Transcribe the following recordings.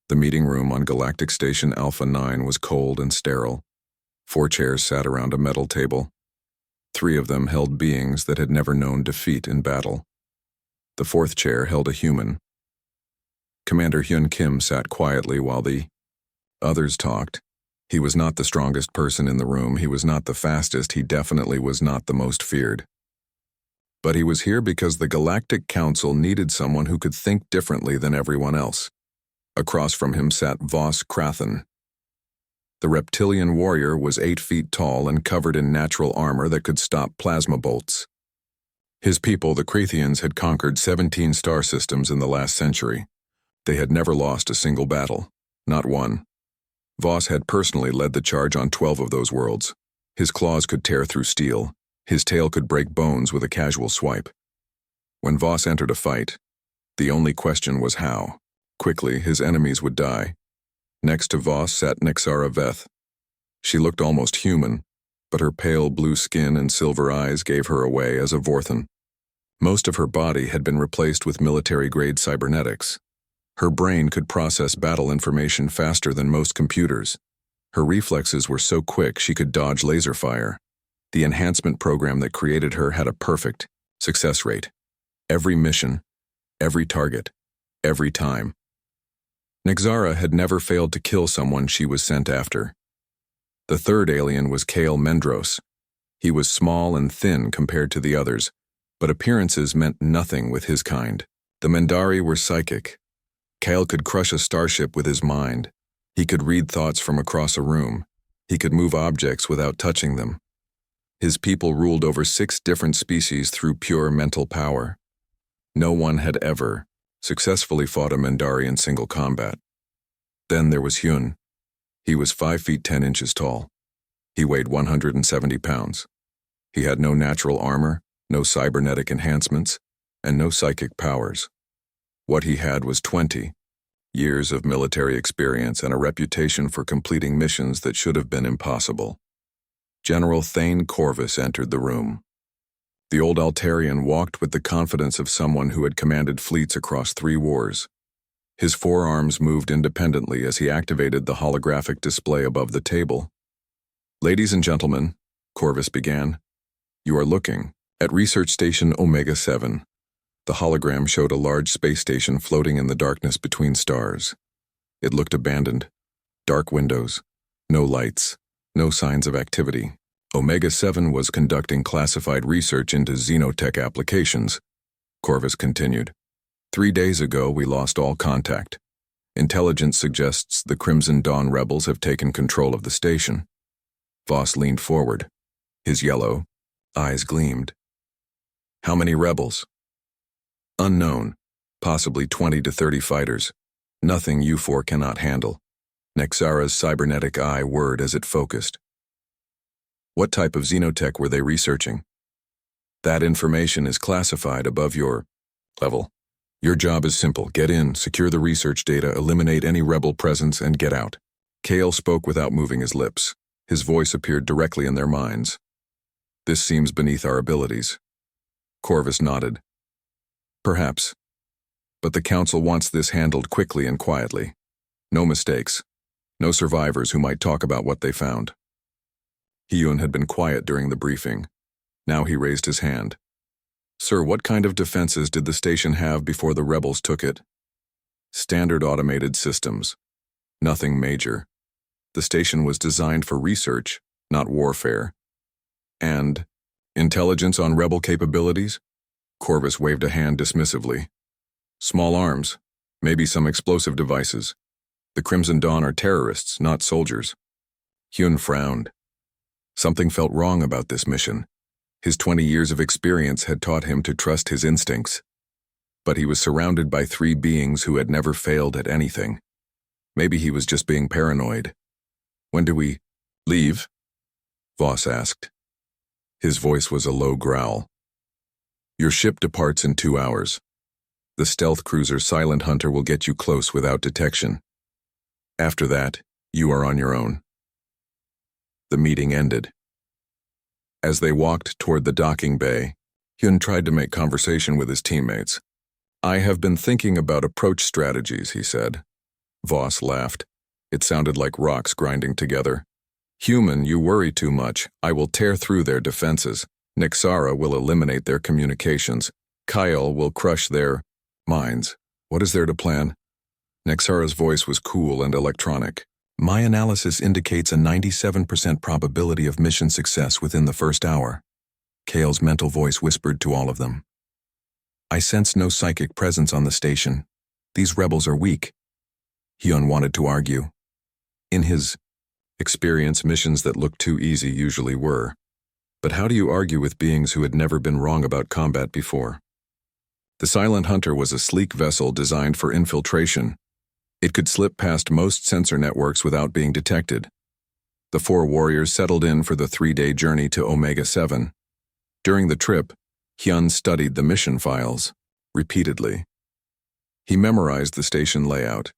The meeting room on Galactic Station Alpha 9 was cold and sterile. 4 chairs sat around a metal table. 3 of them held beings that had never known defeat in battle. The 4th chair held a human. Commander Hyun Kim sat quietly while the others talked. He was not the strongest person in the room, he was not the fastest, he definitely was not the most feared. But he was here because the Galactic Council needed someone who could think differently than everyone else. Across from him sat Voss Krathen. The reptilian warrior was 8 feet tall and covered in natural armor that could stop plasma bolts. His people, the Krathians, had conquered 17 star systems in the last century. They had never lost a single battle, not one. Voss had personally led the charge on 12 of those worlds. His claws could tear through steel. His tail could break bones with a casual swipe. When Voss entered a fight, the only question was how. Quickly, his enemies would die. Next to Voss sat Nixara Veth. She looked almost human, but her pale blue skin and silver eyes gave her away as a Vorthan. Most of her body had been replaced with military-grade cybernetics. Her brain could process battle information faster than most computers. Her reflexes were so quick she could dodge laser fire. The enhancement program that created her had a perfect success rate. Every mission, every target, every time. Nixara had never failed to kill someone she was sent after. The 3rd alien was Kale Mendros. He was small and thin compared to the others, but appearances meant nothing with his kind. The Mendari were psychic. Kale could crush a starship with his mind. He could read thoughts from across a room. He could move objects without touching them. His people ruled over 6 different species through pure mental power. No one had ever successfully fought a Mendari in single combat. Then there was Hyun. He was 5 feet 10 inches tall. He weighed 170 pounds. He had no natural armor, no cybernetic enhancements, and no psychic powers. What he had was 20 years of military experience and a reputation for completing missions that should have been impossible. General Thane Corvus entered the room. The old Altarian walked with the confidence of someone who had commanded fleets across 3 wars. His forearms moved independently as he activated the holographic display above the table. "Ladies and gentlemen," Corvus began, "you are looking at Research Station Omega-7. The hologram showed a large space station floating in the darkness between stars. It looked abandoned. Dark windows, no lights, no signs of activity. Omega-7 was conducting classified research into xenotech applications," Corvus continued. "3 days ago, we lost all contact. Intelligence suggests the Crimson Dawn rebels have taken control of the station." Voss leaned forward. His yellow eyes gleamed. "How many rebels?" "Unknown. Possibly 20 to 30 fighters. Nothing U4 cannot handle." Nexara's cybernetic eye whirred as it focused. "What type of xenotech were they researching?" "That information is classified above your level. Your job is simple. Get in, secure the research data, eliminate any rebel presence, and get out." Kale spoke without moving his lips. His voice appeared directly in their minds. "This seems beneath our abilities." Corvus nodded. "Perhaps. But the Council wants this handled quickly and quietly. No mistakes. No survivors who might talk about what they found." Hyun had been quiet during the briefing. Now he raised his hand. "Sir, what kind of defenses did the station have before the rebels took it?" "Standard automated systems. Nothing major. The station was designed for research, not warfare." "And intelligence on rebel capabilities?" Corvus waved a hand dismissively. "Small arms, maybe some explosive devices. The Crimson Dawn are terrorists, not soldiers." Hyun frowned. Something felt wrong about this mission. His 20 years of experience had taught him to trust his instincts. But he was surrounded by 3 beings who had never failed at anything. Maybe he was just being paranoid. "When do we leave?" Voss asked. His voice was a low growl. "Your ship departs in 2 hours. The stealth cruiser Silent Hunter will get you close without detection. After that, you are on your own." The meeting ended. As they walked toward the docking bay, Hyun tried to make conversation with his teammates. "I have been thinking about approach strategies," he said. Voss laughed. It sounded like rocks grinding together. Human, you worry too much. I will tear through their defenses. Nixara will eliminate their communications. Kyle will crush their minds. What is there to plan? Nixara's voice was cool and electronic. My analysis indicates a 97% probability of mission success within the first hour. Kale's mental voice whispered to all of them. I sense no psychic presence on the station. These rebels are weak. Hyun wanted to argue. In his experience, missions that looked too easy usually were. But how do you argue with beings who had never been wrong about combat before? The Silent Hunter was a sleek vessel designed for infiltration. It could slip past most sensor networks without being detected. The 4 warriors settled in for the 3-day journey to Omega-7. During the trip, Hyun studied the mission files, repeatedly. He memorized the station layout.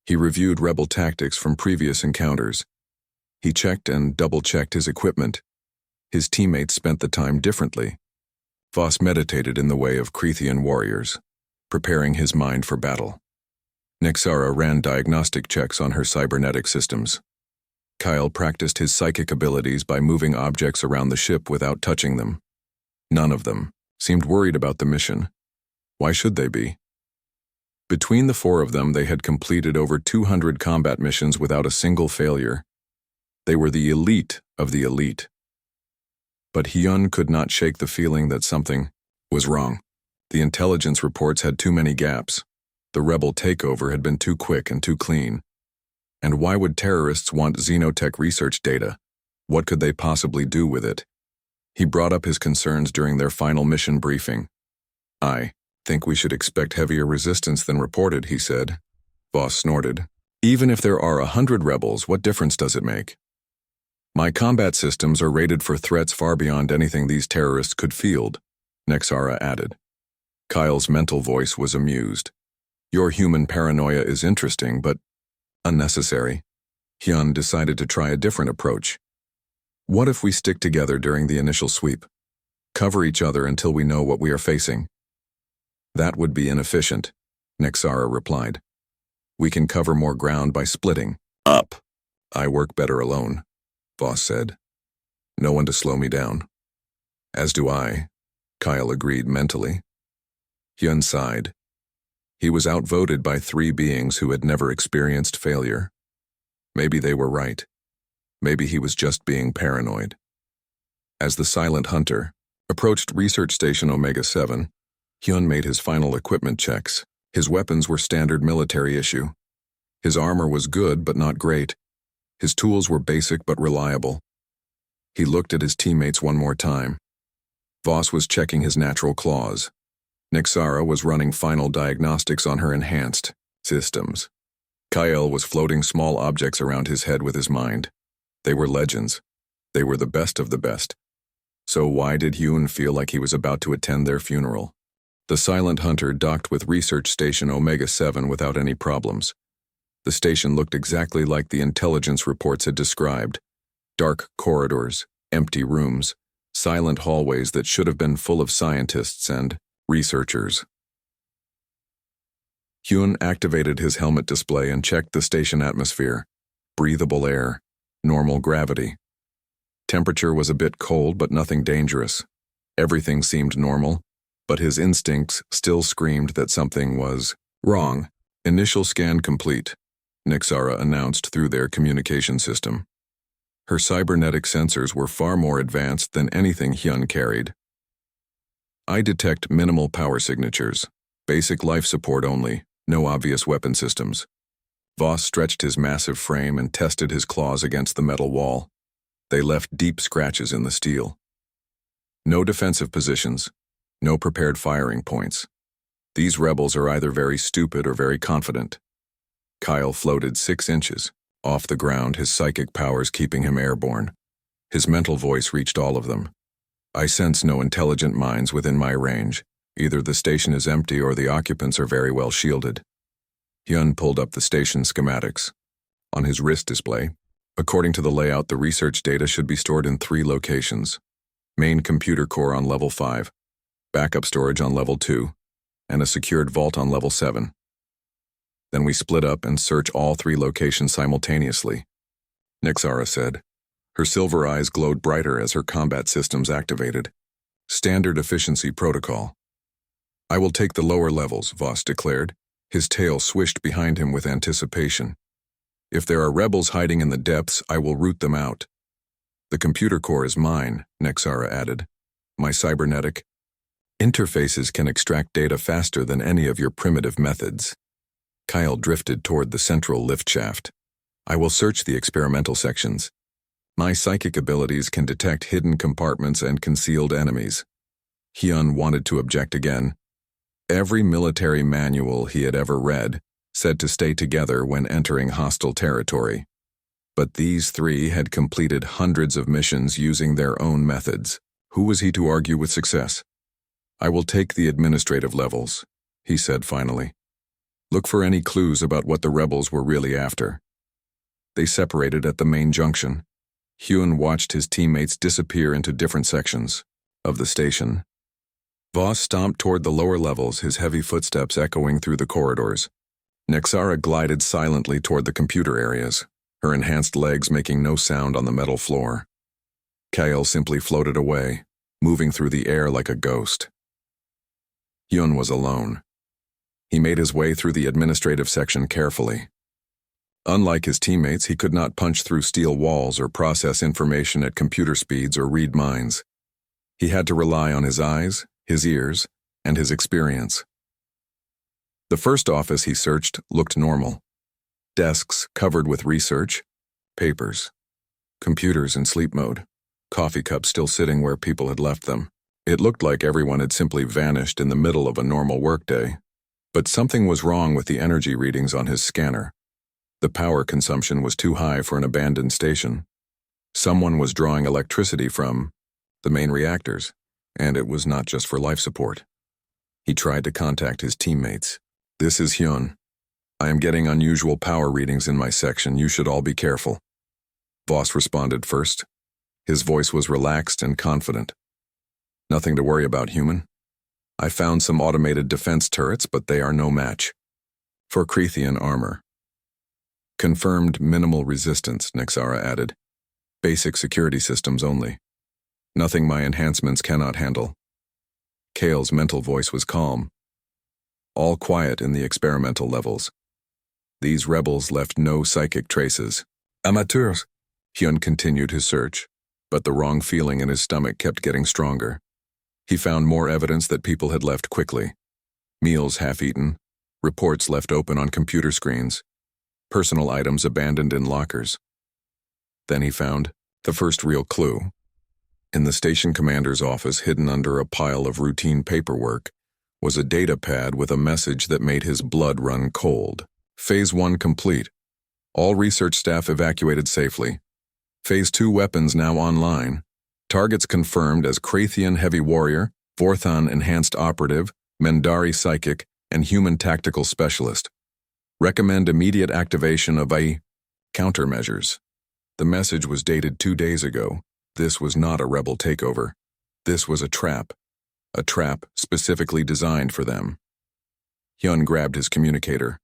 He reviewed rebel tactics from previous encounters. He checked and double-checked his equipment. His teammates spent the time differently. Voss meditated in the way of Crethean warriors, preparing his mind for battle. Nixara ran diagnostic checks on her cybernetic systems. Kyle practiced his psychic abilities by moving objects around the ship without touching them. None of them seemed worried about the mission. Why should they be? Between the 4 of them, they had completed over 200 combat missions without a single failure. They were the elite of the elite. But Hyun could not shake the feeling that something was wrong. The intelligence reports had too many gaps. The rebel takeover had been too quick and too clean. And why would terrorists want xenotech research data? What could they possibly do with it? He brought up his concerns during their final mission briefing. I think we should expect heavier resistance than reported, he said. Voss snorted. Even if there are 100 rebels, what difference does it make? My combat systems are rated for threats far beyond anything these terrorists could field, Nixara added. Kyle's mental voice was amused. Your human paranoia is interesting, but unnecessary. Hyun decided to try a different approach. What if we stick together during the initial sweep? Cover each other until we know what we are facing. That would be inefficient, Nixara replied. We can cover more ground by splitting up. I work better alone, Voss said. No one to slow me down. As do I, Kyle agreed mentally. Hyun sighed. He was outvoted by 3 beings who had never experienced failure. Maybe they were right. Maybe he was just being paranoid. As the Silent Hunter approached Research Station Omega-7, Hyun made his final equipment checks. His weapons were standard military issue. His armor was good but not great. His tools were basic but reliable. He looked at his teammates one more time. Voss was checking his natural claws. Nixara was running final diagnostics on her enhanced systems. Kyle was floating small objects around his head with his mind. They were legends. They were the best of the best. So why did Hyun feel like he was about to attend their funeral? The Silent Hunter docked with Research Station Omega-7 without any problems. The station looked exactly like the intelligence reports had described. Dark corridors, empty rooms, silent hallways that should have been full of scientists and researchers. Hyun activated his helmet display and checked the station atmosphere. Breathable air, normal gravity. Temperature was a bit cold, but nothing dangerous. Everything seemed normal, but his instincts still screamed that something was wrong. Initial scan complete, Nixara announced through their communication system. Her cybernetic sensors were far more advanced than anything Hyun carried. I detect minimal power signatures, basic life support only, no obvious weapon systems. Voss stretched his massive frame and tested his claws against the metal wall. They left deep scratches in the steel. No defensive positions, no prepared firing points. These rebels are either very stupid or very confident. Kyle floated 6 inches off the ground, his psychic powers keeping him airborne. His mental voice reached all of them. I sense no intelligent minds within my range. Either the station is empty or the occupants are very well shielded. Hyun pulled up the station schematics. On his wrist display, according to the layout, the research data should be stored in 3 locations. Main computer core on level 5, backup storage on level 2, and a secured vault on level 7. Then we split up and search all 3 locations simultaneously, Nixara said. Her silver eyes glowed brighter as her combat systems activated. Standard efficiency protocol. I will take the lower levels, Voss declared. His tail swished behind him with anticipation. If there are rebels hiding in the depths, I will root them out. The computer core is mine, Nixara added. My cybernetic interfaces can extract data faster than any of your primitive methods. Kyle drifted toward the central lift shaft. I will search the experimental sections. My psychic abilities can detect hidden compartments and concealed enemies. Hyun wanted to object again. Every military manual he had ever read said to stay together when entering hostile territory. But these 3 had completed hundreds of missions using their own methods. Who was he to argue with success? I will take the administrative levels, he said finally. Look for any clues about what the rebels were really after. They separated at the main junction. Hyun watched his teammates disappear into different sections of the station. Voss stomped toward the lower levels, his heavy footsteps echoing through the corridors. Nixara glided silently toward the computer areas, her enhanced legs making no sound on the metal floor. Kyle simply floated away, moving through the air like a ghost. Hyun was alone. He made his way through the administrative section carefully. Unlike his teammates, he could not punch through steel walls or process information at computer speeds or read minds. He had to rely on his eyes, his ears, and his experience. The first office he searched looked normal. Desks covered with research, papers, computers in sleep mode, coffee cups still sitting where people had left them. It looked like everyone had simply vanished in the middle of a normal workday. But something was wrong with the energy readings on his scanner. The power consumption was too high for an abandoned station. Someone was drawing electricity from the main reactors, and it was not just for life support. He tried to contact his teammates. This is Hyun. I am getting unusual power readings in my section. You should all be careful. Voss responded first. His voice was relaxed and confident. Nothing to worry about, human. I found some automated defense turrets, but they are no match for Creathian armor. Confirmed minimal resistance, Nixara added. Basic security systems only. Nothing my enhancements cannot handle. Kale's mental voice was calm. All quiet in the experimental levels. These rebels left no psychic traces. Amateurs. Hyun continued his search, but the wrong feeling in his stomach kept getting stronger. He found more evidence that people had left quickly. Meals half-eaten, reports left open on computer screens, personal items abandoned in lockers. Then he found the first real clue. In the station commander's office, hidden under a pile of routine paperwork, was a data pad with a message that made his blood run cold. Phase 1 complete. All research staff evacuated safely. Phase 2 weapons now online. Targets confirmed as Krathian Heavy Warrior, Vorthon Enhanced Operative, Mendari Psychic, and Human Tactical Specialist. Recommend immediate activation of countermeasures. The message was dated 2 days ago. This was not a rebel takeover. This was a trap specifically designed for them. Hyun grabbed his communicator.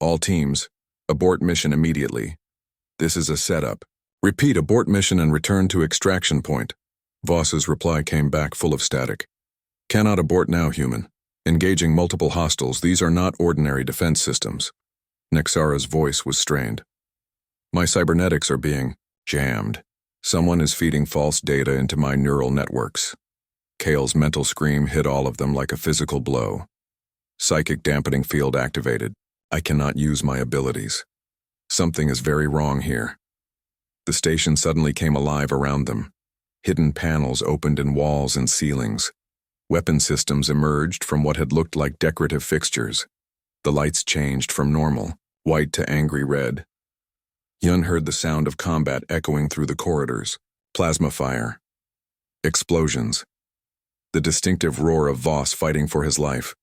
All teams, abort mission immediately. This is a setup. Repeat, abort mission and return to extraction point. Voss's reply came back full of static. Cannot abort now, human. Engaging multiple hostiles, these are not ordinary defense systems. Nixara's voice was strained. My cybernetics are being jammed. Someone is feeding false data into my neural networks. Kale's mental scream hit all of them like a physical blow. Psychic dampening field activated. I cannot use my abilities. Something is very wrong here. The station suddenly came alive around them. Hidden panels opened in walls and ceilings. Weapon systems emerged from what had looked like decorative fixtures. The lights changed from normal, white to angry red. Hyun heard the sound of combat echoing through the corridors. Plasma fire. Explosions. The distinctive roar of Voss fighting for his life.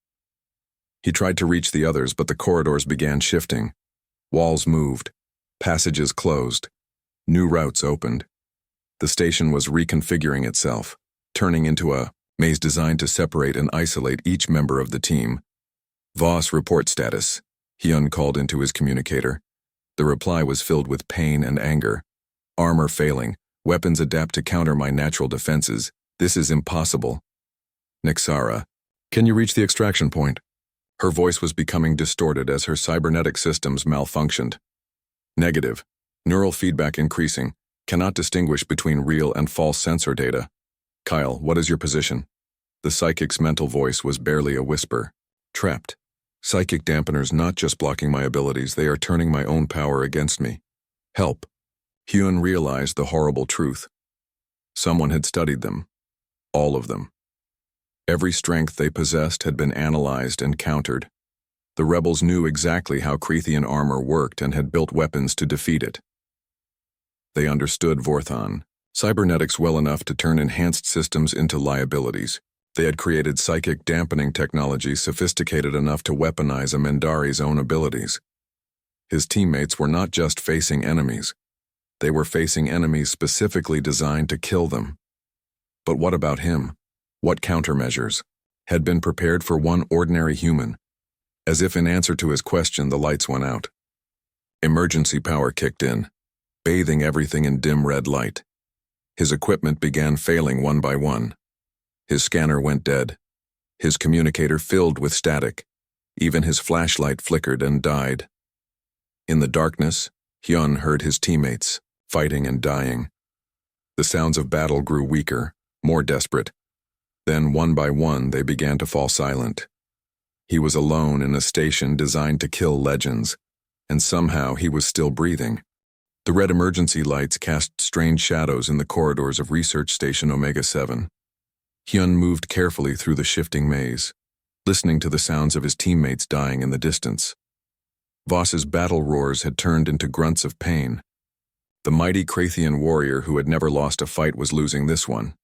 He tried to reach the others, but the corridors began shifting. Walls moved. Passages closed. New routes opened. The station was reconfiguring itself, turning into a maze designed to separate and isolate each member of the team. Voss report status. Hyun called into his communicator. The reply was filled with pain and anger. Armor failing. Weapons adapt to counter my natural defenses. This is impossible. Nixara, can you reach the extraction point? Her voice was becoming distorted as her cybernetic systems malfunctioned. Negative. Neural feedback increasing. Cannot distinguish between real and false sensor data. Kyle, what is your position? The psychic's mental voice was barely a whisper. Trapped. Psychic dampeners not just blocking my abilities, they are turning my own power against me. Help. Hyun realized the horrible truth. Someone had studied them. All of them. Every strength they possessed had been analyzed and countered. The rebels knew exactly how Creathian armor worked and had built weapons to defeat it. They understood Vorthon, cybernetics well enough to turn enhanced systems into liabilities. They had created psychic dampening technology sophisticated enough to weaponize Amendari's own abilities. His teammates were not just facing enemies. They were facing enemies specifically designed to kill them. But what about him? What countermeasures had been prepared for one ordinary human? As if in answer to his question, the lights went out. Emergency power kicked in, bathing everything in dim red light. His equipment began failing one by one. His scanner went dead. His communicator filled with static. Even his flashlight flickered and died. In the darkness, Hyun heard his teammates, fighting and dying. The sounds of battle grew weaker, more desperate. Then, one by one, they began to fall silent. He was alone in a station designed to kill legends, and somehow he was still breathing. The red emergency lights cast strange shadows in the corridors of Research Station Omega-7. Hyun moved carefully through the shifting maze, listening to the sounds of his teammates dying in the distance. Voss's battle roars had turned into grunts of pain. The mighty Creathian warrior who had never lost a fight was losing this one.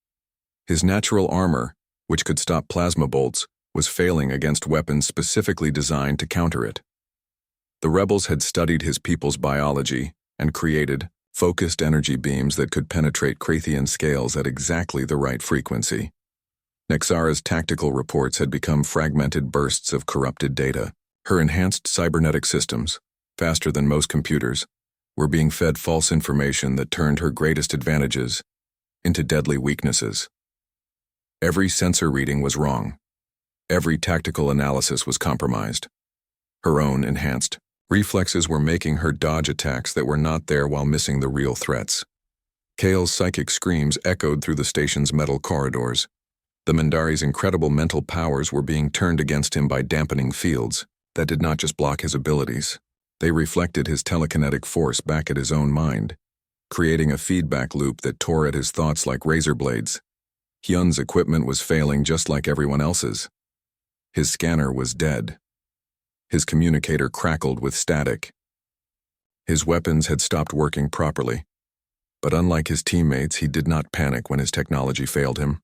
His natural armor, which could stop plasma bolts, was failing against weapons specifically designed to counter it. The rebels had studied his people's biology and created focused energy beams that could penetrate Creathian scales at exactly the right frequency. Nexara's tactical reports had become fragmented bursts of corrupted data. Her enhanced cybernetic systems, faster than most computers, were being fed false information that turned her greatest advantages into deadly weaknesses. Every sensor reading was wrong. Every tactical analysis was compromised. Her own enhanced reflexes were making her dodge attacks that were not there while missing the real threats. Kale's psychic screams echoed through the station's metal corridors. The Mindari's incredible mental powers were being turned against him by dampening fields that did not just block his abilities. They reflected his telekinetic force back at his own mind, creating a feedback loop that tore at his thoughts like razor blades. Hyun's equipment was failing just like everyone else's. His scanner was dead. His communicator crackled with static. His weapons had stopped working properly. But unlike his teammates, he did not panic when his technology failed him.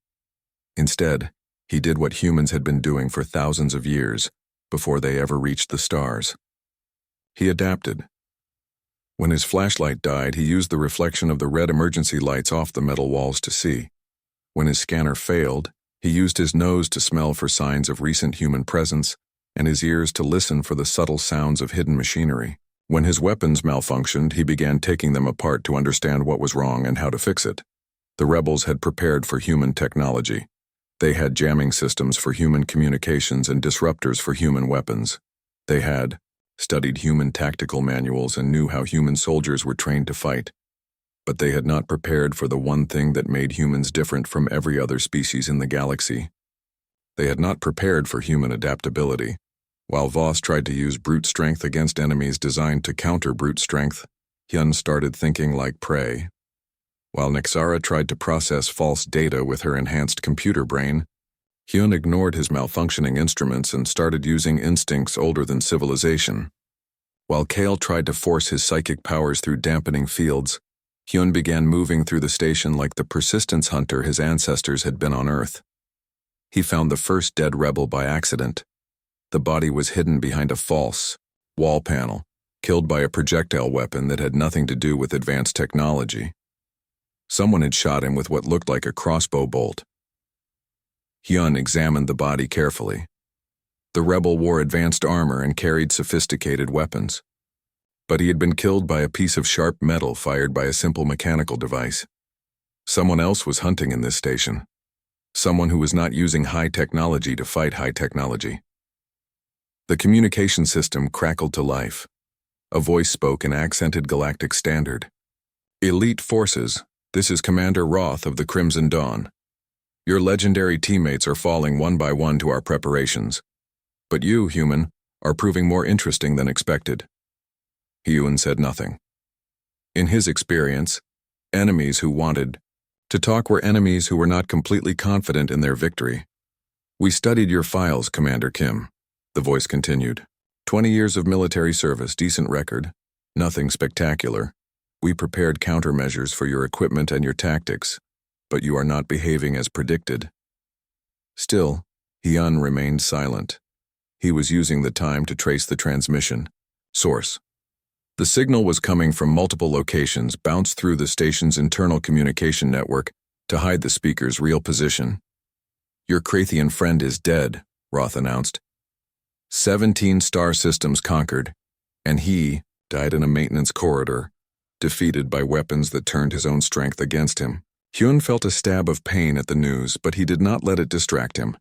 Instead, he did what humans had been doing for thousands of years before they ever reached the stars. He adapted. When his flashlight died, he used the reflection of the red emergency lights off the metal walls to see. When his scanner failed, he used his nose to smell for signs of recent human presence and his ears to listen for the subtle sounds of hidden machinery. When his weapons malfunctioned, he began taking them apart to understand what was wrong and how to fix it. The rebels had prepared for human technology. They had jamming systems for human communications and disruptors for human weapons. They had studied human tactical manuals and knew how human soldiers were trained to fight. But they had not prepared for the one thing that made humans different from every other species in the galaxy. They had not prepared for human adaptability. While Voss tried to use brute strength against enemies designed to counter brute strength, Hyun started thinking like prey. While Nexara tried to process false data with her enhanced computer brain, Hyun ignored his malfunctioning instruments and started using instincts older than civilization. While Kale tried to force his psychic powers through dampening fields, Hyun began moving through the station like the persistence hunter his ancestors had been on Earth. He found the first dead rebel by accident. The body was hidden behind a false wall panel, killed by a projectile weapon that had nothing to do with advanced technology. Someone had shot him with what looked like a crossbow bolt. Hyun examined the body carefully. The rebel wore advanced armor and carried sophisticated weapons. But he had been killed by a piece of sharp metal fired by a simple mechanical device. Someone else was hunting in this station. Someone who was not using high technology to fight high technology. The communication system crackled to life. A voice spoke in accented galactic standard. "Elite Forces, this is Commander Roth of the Crimson Dawn. Your legendary teammates are falling one by one to our preparations. But you, human, are proving more interesting than expected." Hyun said nothing. In his experience, enemies who wanted to talk were enemies who were not completely confident in their victory. "We studied your files, Commander Kim," the voice continued. 20 years of military service, decent record, nothing spectacular. We prepared countermeasures for your equipment and your tactics, but you are not behaving as predicted." Still, Hyun remained silent. He was using the time to trace the transmission source. The signal was coming from multiple locations, bounced through the station's internal communication network to hide the speaker's real position. "Your Krathian friend is dead," Roth announced. 17 star systems conquered, and he died in a maintenance corridor, defeated by weapons that turned his own strength against him. Hyun felt a stab of pain at the news, but he did not let it distract him.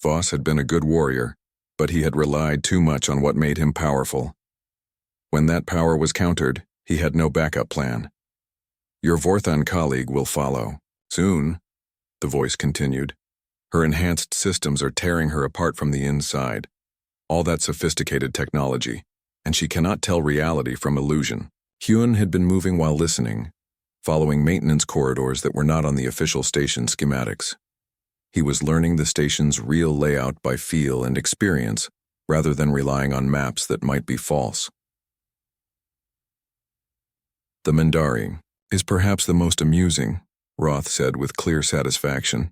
Voss had been a good warrior, but he had relied too much on what made him powerful. When that power was countered, he had no backup plan. "Your Vorthon colleague will follow. Soon," the voice continued. "Her enhanced systems are tearing her apart from the inside. All that sophisticated technology, and she cannot tell reality from illusion." Hyun had been moving while listening, following maintenance corridors that were not on the official station schematics. He was learning the station's real layout by feel and experience, rather than relying on maps that might be false. "The Mindari is perhaps the most amusing," Roth said with clear satisfaction.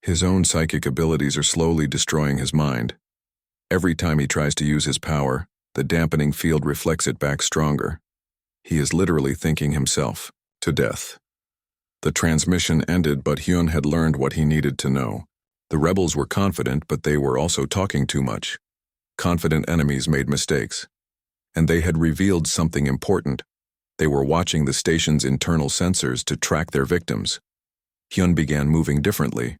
"His own psychic abilities are slowly destroying his mind. Every time he tries to use his power, the dampening field reflects it back stronger. He is literally thinking himself to death." The transmission ended, but Hyun had learned what he needed to know. The rebels were confident, but they were also talking too much. Confident enemies made mistakes. And they had revealed something important. They were watching the station's internal sensors to track their victims. Hyun began moving differently.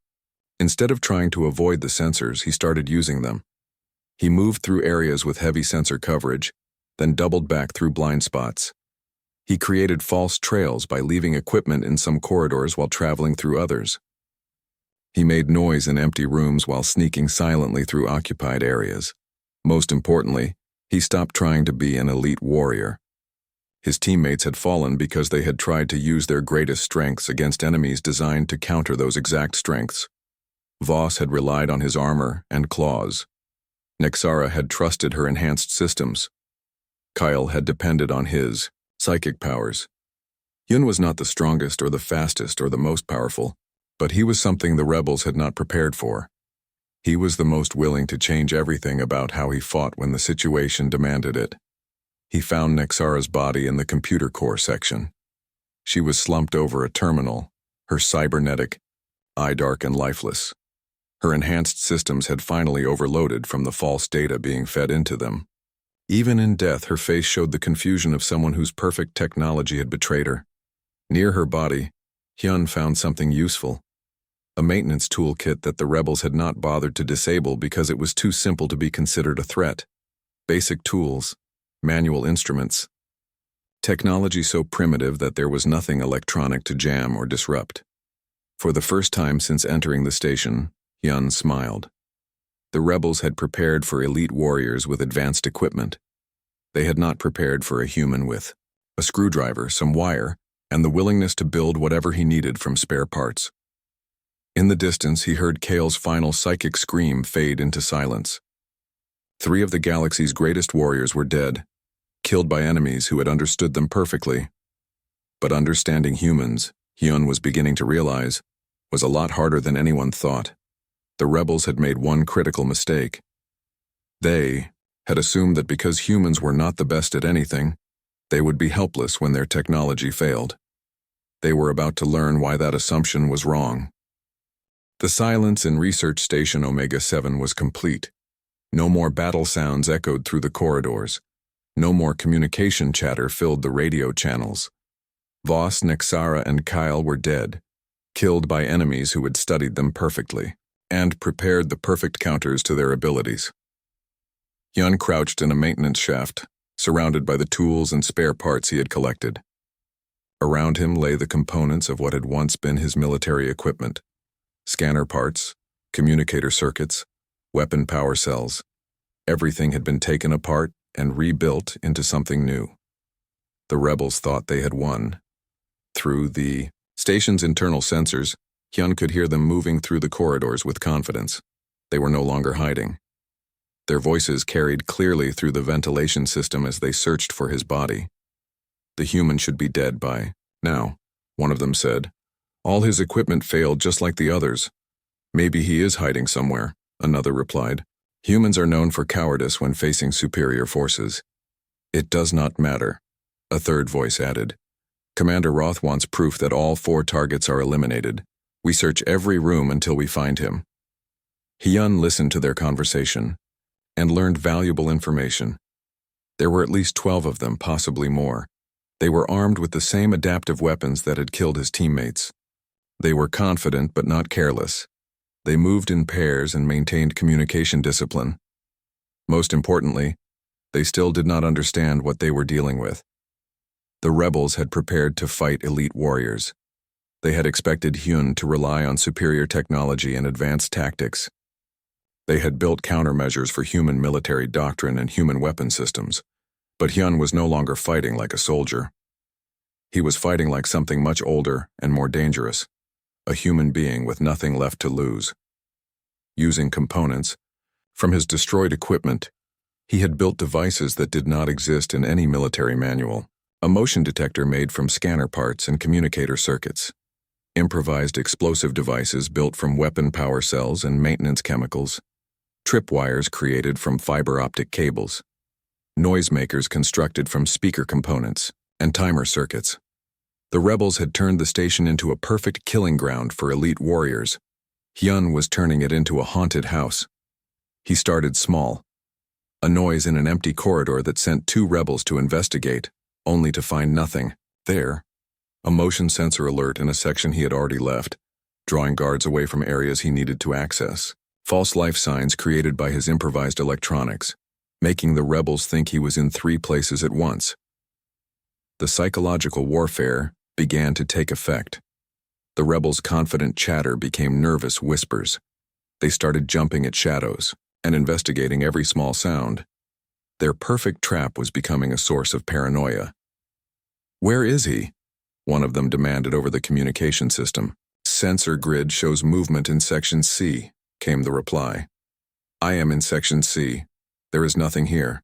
Instead of trying to avoid the sensors, he started using them. He moved through areas with heavy sensor coverage, then doubled back through blind spots. He created false trails by leaving equipment in some corridors while traveling through others. He made noise in empty rooms while sneaking silently through occupied areas. Most importantly, he stopped trying to be an elite warrior. His teammates had fallen because they had tried to use their greatest strengths against enemies designed to counter those exact strengths. Voss had relied on his armor and claws. Nexara had trusted her enhanced systems. Kyle had depended on his psychic powers. Hyun was not the strongest or the fastest or the most powerful, but he was something the rebels had not prepared for. He was the most willing to change everything about how he fought when the situation demanded it. He found Nexara's body in the computer core section. She was slumped over a terminal, her cybernetic, eye dark and lifeless. Her enhanced systems had finally overloaded from the false data being fed into them. Even in death, her face showed the confusion of someone whose perfect technology had betrayed her. Near her body, Hyun found something useful. A maintenance toolkit that the rebels had not bothered to disable because it was too simple to be considered a threat. Basic tools, manual instruments. Technology so primitive that there was nothing electronic to jam or disrupt. For the first time since entering the station, Hyun smiled. The rebels had prepared for elite warriors with advanced equipment. They had not prepared for a human with a screwdriver, some wire, and the willingness to build whatever he needed from spare parts. In the distance, he heard Kale's final psychic scream fade into silence. 3 of the galaxy's greatest warriors were dead, killed by enemies who had understood them perfectly. But understanding humans, Hyun was beginning to realize, was a lot harder than anyone thought. The rebels had made one critical mistake. They had assumed that because humans were not the best at anything, they would be helpless when their technology failed. They were about to learn why that assumption was wrong. The silence in Research Station Omega-7 was complete. No more battle sounds echoed through the corridors. No more communication chatter filled the radio channels. Voss, Nexara, and Kyle were dead, killed by enemies who had studied them perfectly and prepared the perfect counters to their abilities. Hyun crouched in a maintenance shaft, surrounded by the tools and spare parts he had collected. Around him lay the components of what had once been his military equipment: scanner parts, communicator circuits, weapon power cells. Everything had been taken apart and rebuilt into something new. The rebels thought they had won. Through the station's internal sensors, Hyun could hear them moving through the corridors with confidence. They were no longer hiding. Their voices carried clearly through the ventilation system as they searched for his body. The human should be dead by now, one of them said. All his equipment failed just like the others. Maybe he is hiding somewhere, another replied. Humans are known for cowardice when facing superior forces. It does not matter, a third voice added. Commander Roth wants proof that all 4 targets are eliminated. We search every room until we find him. Hyun listened to their conversation and learned valuable information. There were at least 12 of them, possibly more. They were armed with the same adaptive weapons that had killed his teammates. They were confident but not careless. They moved in pairs and maintained communication discipline. Most importantly, they still did not understand what they were dealing with. The rebels had prepared to fight elite warriors. They had expected Hyun to rely on superior technology and advanced tactics. They had built countermeasures for human military doctrine and human weapon systems, but Hyun was no longer fighting like a soldier. He was fighting like something much older and more dangerous, a human being with nothing left to lose. Using components from his destroyed equipment, he had built devices that did not exist in any military manual. A motion detector made from scanner parts and communicator circuits. Improvised explosive devices built from weapon power cells and maintenance chemicals. Tripwires created from fiber optic cables. Noisemakers constructed from speaker components and timer circuits. The rebels had turned the station into a perfect killing ground for elite warriors. Hyun was turning it into a haunted house. He started small. A noise in an empty corridor that sent 2 rebels to investigate, only to find nothing. There, a motion sensor alert in a section he had already left, drawing guards away from areas he needed to access. False life signs created by his improvised electronics, making the rebels think he was in 3 places at once. The psychological warfare began to take effect. The rebels' confident chatter became nervous whispers. They started jumping at shadows and investigating every small sound. Their perfect trap was becoming a source of paranoia. "Where is he?" one of them demanded over the communication system. "Sensor grid shows movement in Section C," came the reply. "I am in Section C. There is nothing here."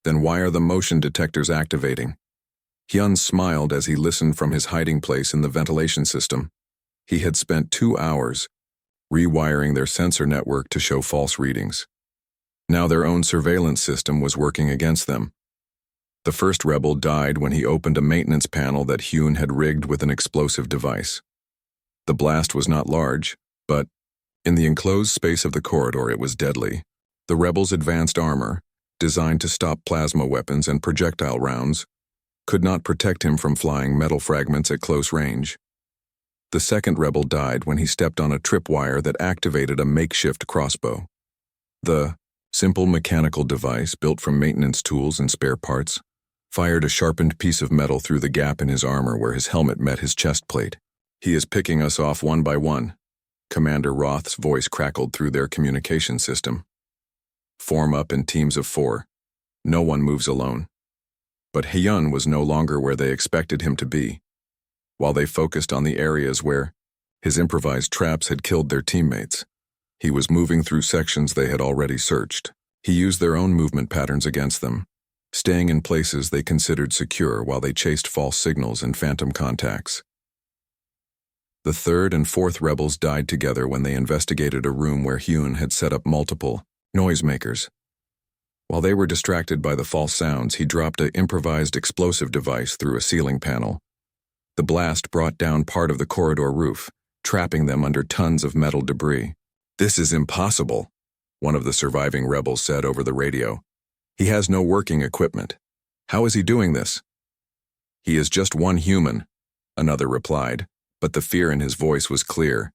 "Then why are the motion detectors activating?" Hyun smiled as he listened from his hiding place in the ventilation system. He had spent 2 hours rewiring their sensor network to show false readings. Now their own surveillance system was working against them. The first rebel died when he opened a maintenance panel that Hyun had rigged with an explosive device. The blast was not large, but in the enclosed space of the corridor it was deadly. The rebels' advanced armor, designed to stop plasma weapons and projectile rounds, could not protect him from flying metal fragments at close range. The second rebel died when he stepped on a tripwire that activated a makeshift crossbow. The simple mechanical device, built from maintenance tools and spare parts, fired a sharpened piece of metal through the gap in his armor where his helmet met his chest plate. "He is picking us off one by one." Commander Roth's voice crackled through their communication system. "Form up in teams of 4. No one moves alone." But Hyun was no longer where they expected him to be. While they focused on the areas where his improvised traps had killed their teammates, he was moving through sections they had already searched. He used their own movement patterns against them, staying in places they considered secure while they chased false signals and phantom contacts. The third and fourth rebels died together when they investigated a room where Hyun had set up multiple noisemakers. While they were distracted by the false sounds, he dropped an improvised explosive device through a ceiling panel. The blast brought down part of the corridor roof, trapping them under tons of metal debris. "This is impossible," one of the surviving rebels said over the radio. "He has no working equipment. How is he doing this?" "He is just one human," another replied, but the fear in his voice was clear.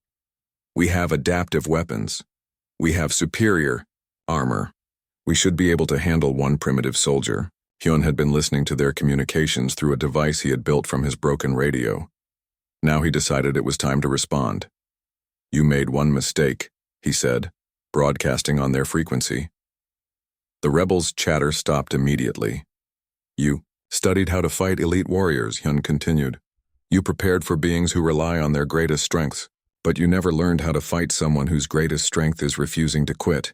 "We have adaptive weapons. We have superior armor. We should be able to handle one primitive soldier." Hyun had been listening to their communications through a device he had built from his broken radio. Now he decided it was time to respond. "You made one mistake," he said, broadcasting on their frequency. The rebels' chatter stopped immediately. "You studied how to fight elite warriors," Hyun continued. "You prepared for beings who rely on their greatest strengths, but you never learned how to fight someone whose greatest strength is refusing to quit."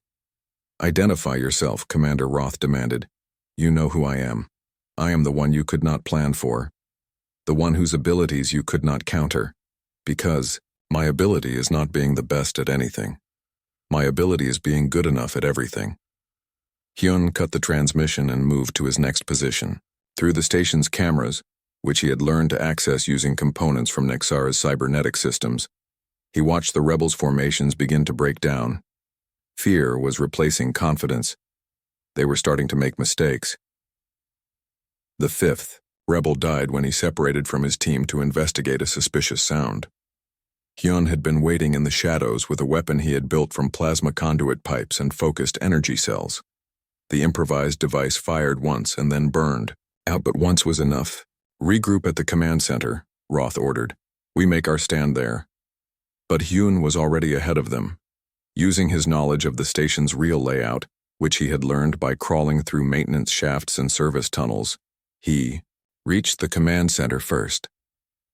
"Identify yourself," Commander Roth demanded. "You know who I am. I am the one you could not plan for. The one whose abilities you could not counter. Because my ability is not being the best at anything. My ability is being good enough at everything." Hyun cut the transmission and moved to his next position. Through the station's cameras, which he had learned to access using components from Nexara's cybernetic systems, he watched the rebels' formations begin to break down. Fear was replacing confidence. They were starting to make mistakes. The fifth rebel died when he separated from his team to investigate a suspicious sound. Hyun had been waiting in the shadows with a weapon he had built from plasma conduit pipes and focused energy cells. The improvised device fired once and then burned out, but once was enough. "Regroup at the command center," Roth ordered. "We make our stand there." But Hyun was already ahead of them. Using his knowledge of the station's real layout, which he had learned by crawling through maintenance shafts and service tunnels, he reached the command center first.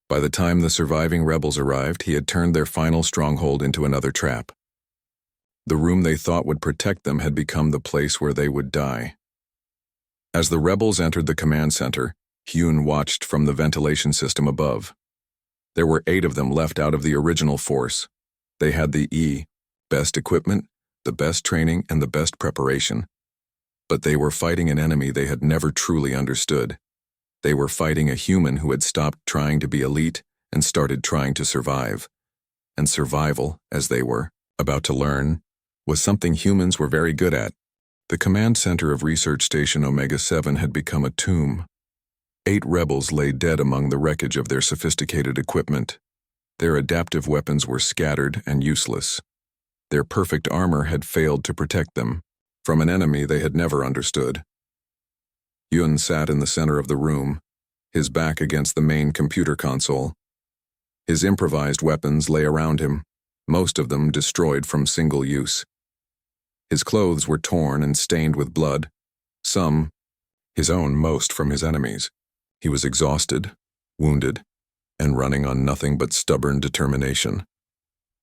By the time the surviving rebels arrived, he had turned their final stronghold into another trap. The room they thought would protect them had become the place where they would die. As the rebels entered the command center, Hyun watched from the ventilation system above. There were 8 of them left out of the original force. They had the best equipment, the best training, and the best preparation. But they were fighting an enemy they had never truly understood. They were fighting a human who had stopped trying to be elite and started trying to survive. And survival, as they were about to learn, was something humans were very good at. The command center of Research Station Omega-7 had become a tomb. 8 rebels lay dead among the wreckage of their sophisticated equipment. Their adaptive weapons were scattered and useless. Their perfect armor had failed to protect them from an enemy they had never understood. Hyun sat in the center of the room, his back against the main computer console. His improvised weapons lay around him, most of them destroyed from single use. His clothes were torn and stained with blood, some, his own, most from his enemies. He was exhausted, wounded, and running on nothing but stubborn determination.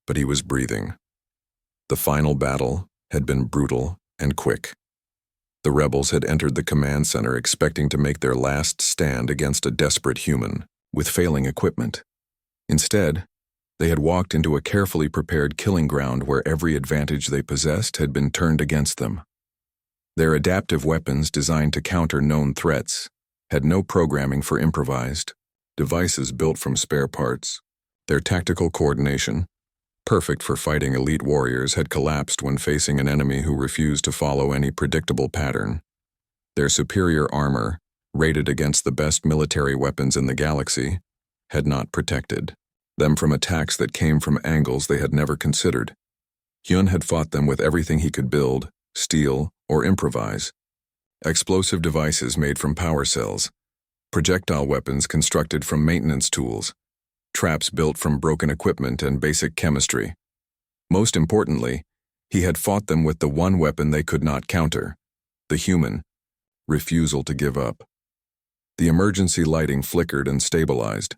But he was breathing. The final battle had been brutal and quick. The rebels had entered the command center expecting to make their last stand against a desperate human with failing equipment. Instead, they had walked into a carefully prepared killing ground where every advantage they possessed had been turned against them. Their adaptive weapons, designed to counter known threats, had no programming for improvised devices built from spare parts. Their tactical coordination, perfect for fighting elite warriors, had collapsed when facing an enemy who refused to follow any predictable pattern. Their superior armor, rated against the best military weapons in the galaxy, had not protected them from attacks that came from angles they had never considered. Hyun had fought them with everything he could build, steal, or improvise. Explosive devices made from power cells, projectile weapons constructed from maintenance tools, traps built from broken equipment and basic chemistry. Most importantly, he had fought them with the one weapon they could not counter, the human refusal to give up. The emergency lighting flickered and stabilized.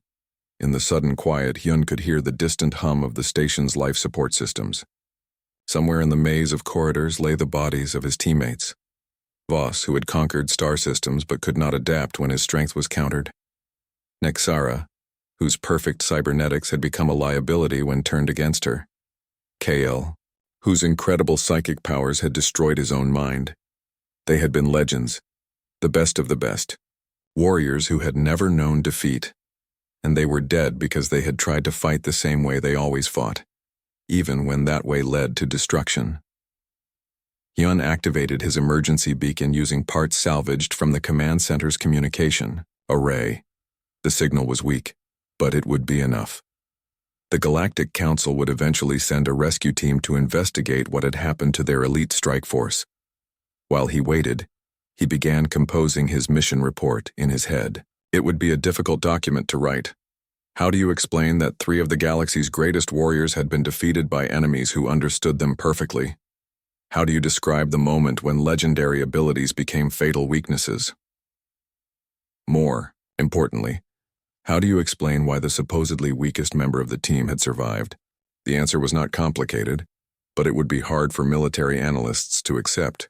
In the sudden quiet, Hyun could hear the distant hum of the station's life support systems. Somewhere in the maze of corridors lay the bodies of his teammates. Voss, who had conquered star systems but could not adapt when his strength was countered. Nexara, whose perfect cybernetics had become a liability when turned against her. KL, whose incredible psychic powers had destroyed his own mind. They had been legends, the best of the best, warriors who had never known defeat. And they were dead because they had tried to fight the same way they always fought, even when that way led to destruction. Hyun activated his emergency beacon using parts salvaged from the command center's communication array. The signal was weak, but it would be enough. The Galactic Council would eventually send a rescue team to investigate what had happened to their elite strike force. While he waited, he began composing his mission report in his head. It would be a difficult document to write. How do you explain that 3 of the galaxy's greatest warriors had been defeated by enemies who understood them perfectly? How do you describe the moment when legendary abilities became fatal weaknesses? More importantly, how do you explain why the supposedly weakest member of the team had survived? The answer was not complicated, but it would be hard for military analysts to accept.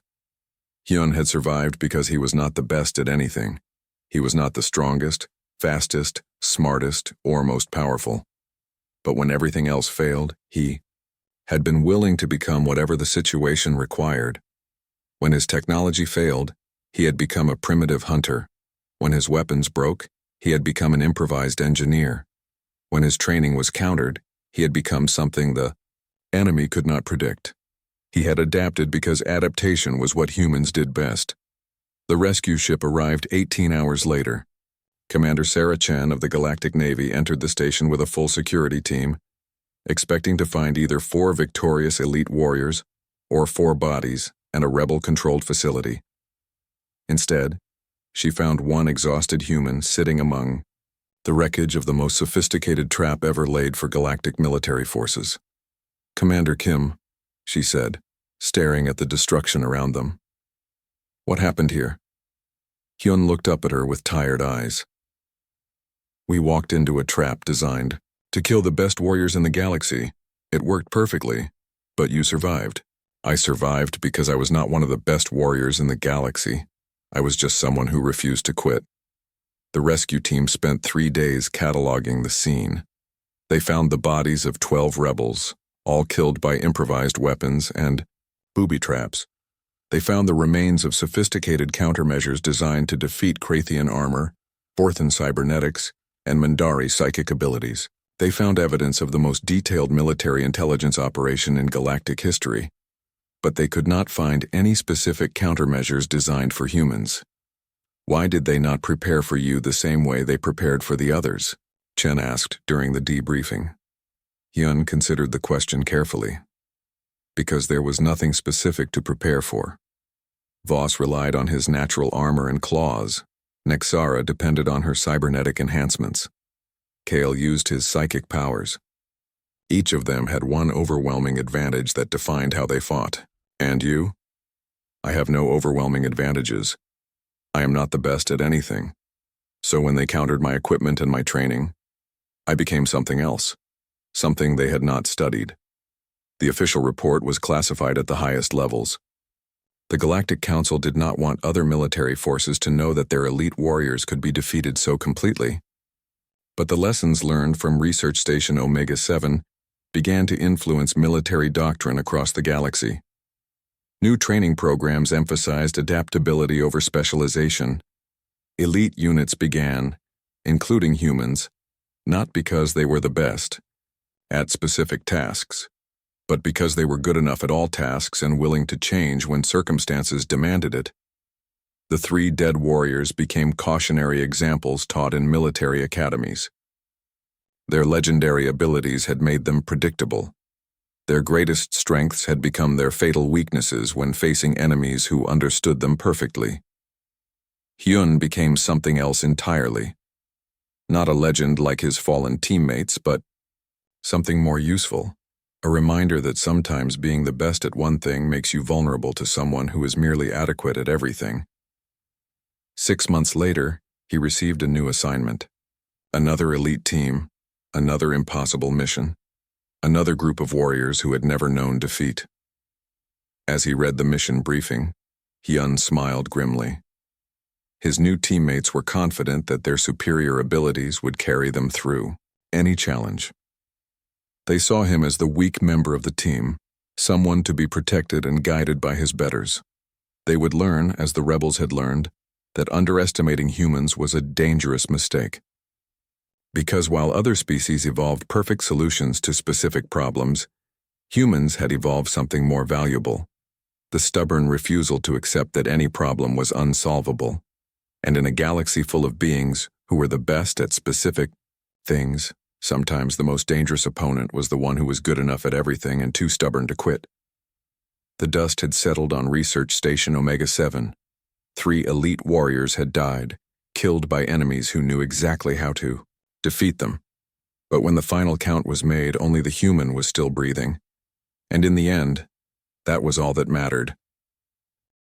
Hyun had survived because he was not the best at anything. He was not the strongest, fastest, smartest, or most powerful. But when everything else failed, he had been willing to become whatever the situation required. When his technology failed, he had become a primitive hunter. When his weapons broke, he had become an improvised engineer. When his training was countered, he had become something the enemy could not predict. He had adapted because adaptation was what humans did best. The rescue ship arrived 18 hours later. Commander Sarah Chen of the Galactic Navy entered the station with a full security team, expecting to find either 4 victorious elite warriors or 4 bodies and a rebel-controlled facility. Instead, she found 1 exhausted human sitting among the wreckage of the most sophisticated trap ever laid for galactic military forces. "Commander Kim," she said, staring at the destruction around them. "What happened here?" Hyun looked up at her with tired eyes. "We walked into a trap designed to kill the best warriors in the galaxy. It worked perfectly, but you survived." "I survived because I was not one of the best warriors in the galaxy. I was just someone who refused to quit." The rescue team spent 3 days cataloging the scene. They found the bodies of 12 rebels, all killed by improvised weapons and booby traps. They found the remains of sophisticated countermeasures designed to defeat Krathian armor, Forthan cybernetics, and Mindari psychic abilities. They found evidence of the most detailed military intelligence operation in galactic history, but they could not find any specific countermeasures designed for humans. "Why did they not prepare for you the same way they prepared for the others?" Chen asked during the debriefing. Hyun considered the question carefully. Because there was nothing specific to prepare for. Voss relied on his natural armor and claws. Nexara depended on her cybernetic enhancements. Kale used his psychic powers. Each of them had one overwhelming advantage that defined how they fought. "And you?" "I have no overwhelming advantages. I am not the best at anything. So when they countered my equipment and my training, I became something else, something they had not studied." The official report was classified at the highest levels. The Galactic Council did not want other military forces to know that their elite warriors could be defeated so completely. But the lessons learned from Research Station Omega-7 began to influence military doctrine across the galaxy. New training programs emphasized adaptability over specialization. Elite units began, including humans, not because they were the best at specific tasks, but because they were good enough at all tasks and willing to change when circumstances demanded it. The 3 dead warriors became cautionary examples taught in military academies. Their legendary abilities had made them predictable. Their greatest strengths had become their fatal weaknesses when facing enemies who understood them perfectly. Hyun became something else entirely. Not a legend like his fallen teammates, but something more useful. A reminder that sometimes being the best at one thing makes you vulnerable to someone who is merely adequate at everything. 6 months later, he received a new assignment. Another elite team, another impossible mission, another group of warriors who had never known defeat. As he read the mission briefing, Hyun smiled grimly. His new teammates were confident that their superior abilities would carry them through any challenge. They saw him as the weak member of the team, someone to be protected and guided by his betters. They would learn, as the rebels had learned, that underestimating humans was a dangerous mistake. Because while other species evolved perfect solutions to specific problems, humans had evolved something more valuable: the stubborn refusal to accept that any problem was unsolvable, and in a galaxy full of beings who were the best at specific things, sometimes the most dangerous opponent was the one who was good enough at everything and too stubborn to quit. The dust had settled on Research Station Omega-7. 3 elite warriors had died, killed by enemies who knew exactly how to defeat them. But when the final count was made, only the human was still breathing. And in the end, that was all that mattered.